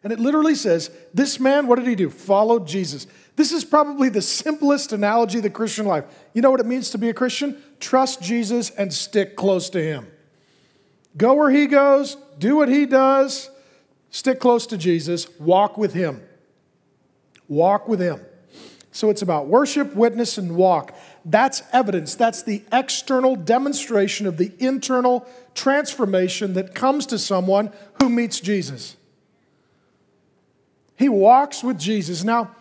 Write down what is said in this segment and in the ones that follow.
And it literally says, this man, what did he do? Followed Jesus. This is probably the simplest analogy of the Christian life. You know what it means to be a Christian? Trust Jesus and stick close to him. Go where he goes, do what he does, stick close to Jesus, walk with him. Walk with him. So it's about worship, witness, and walk. That's evidence. That's the external demonstration of the internal transformation that comes to someone who meets Jesus. He walks with Jesus. Now,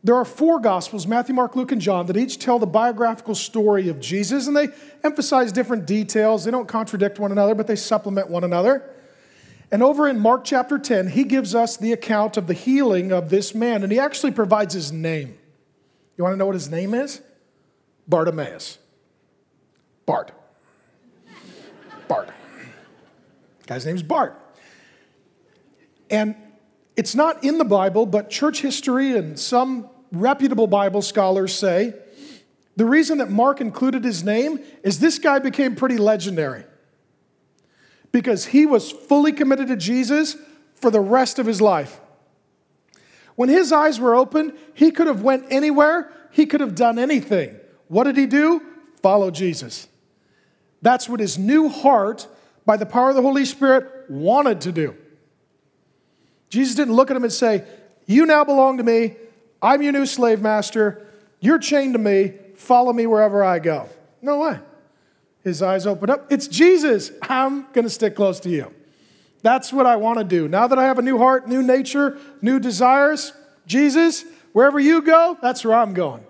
there are 4 Gospels, Matthew, Mark, Luke, and John, that each tell the biographical story of Jesus, and they emphasize different details. They don't contradict one another, but they supplement one another. And over in Mark chapter 10, he gives us the account of the healing of this man, and he actually provides his name. You want to know what his name is? Bartimaeus. Bart. Bart. Guy's name's Bart. And it's not in the Bible, but church history and some reputable Bible scholars say the reason that Mark included his name is this guy became pretty legendary because he was fully committed to Jesus for the rest of his life. When his eyes were open, he could have went anywhere. He could have done anything. What did he do? Follow Jesus. That's what his new heart, by the power of the Holy Spirit, wanted to do. Jesus didn't look at him and say, you now belong to me. I'm your new slave master. You're chained to me. Follow me wherever I go. No way. His eyes opened up. It's Jesus. I'm going to stick close to you. That's what I want to do. Now that I have a new heart, new nature, new desires, Jesus, wherever you go, that's where I'm going.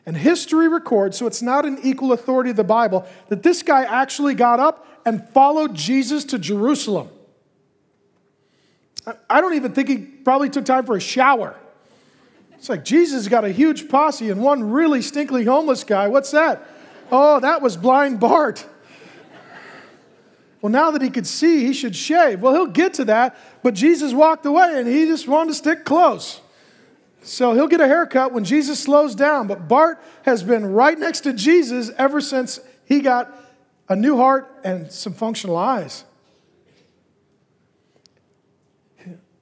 And history records, so it's not an equal authority of the Bible, that this guy actually got up and followed Jesus to Jerusalem. I don't even think he probably took time for a shower. It's like Jesus got a huge posse and one really stinkly homeless guy. What's that? Oh, that was blind Bart. Well, now that he could see, he should shave. Well, he'll get to that, but Jesus walked away and he just wanted to stick close. So he'll get a haircut when Jesus slows down. But Bart has been right next to Jesus ever since he got a new heart and some functional eyes.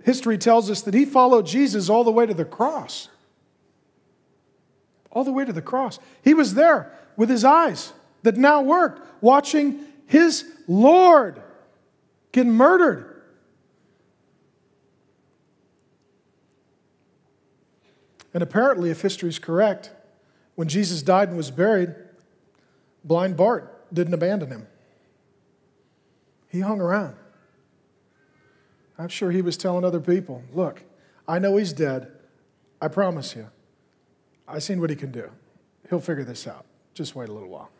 History tells us that he followed Jesus all the way to the cross. All the way to the cross. He was there with his eyes that now worked, watching his Lord get murdered. And apparently, if history is correct, when Jesus died and was buried, blind Bart didn't abandon him. He hung around. I'm sure he was telling other people, look, I know he's dead. I promise you. I've seen what he can do. He'll figure this out. Just wait a little while.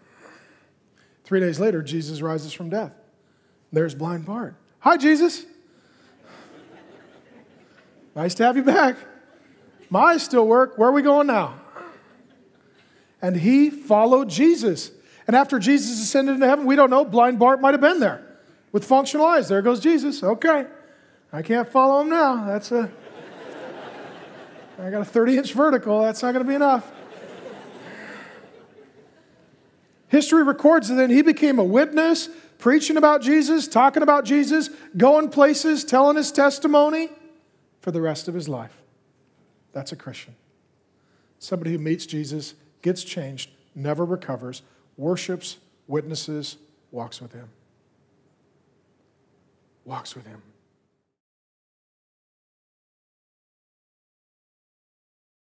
3 days later, Jesus rises from death. There's blind Bart. Hi, Jesus. Nice to have you back. My eyes still work. Where are we going now? And he followed Jesus. And after Jesus ascended into heaven, we don't know, blind Bart might have been there with functional eyes. There goes Jesus. Okay. I can't follow him now. I got a 30-inch vertical. That's not going to be enough. History records that then he became a witness, preaching about Jesus, talking about Jesus, going places, telling his testimony for the rest of his life. That's a Christian. Somebody who meets Jesus, gets changed, never recovers, worships, witnesses, walks with him. Walks with him.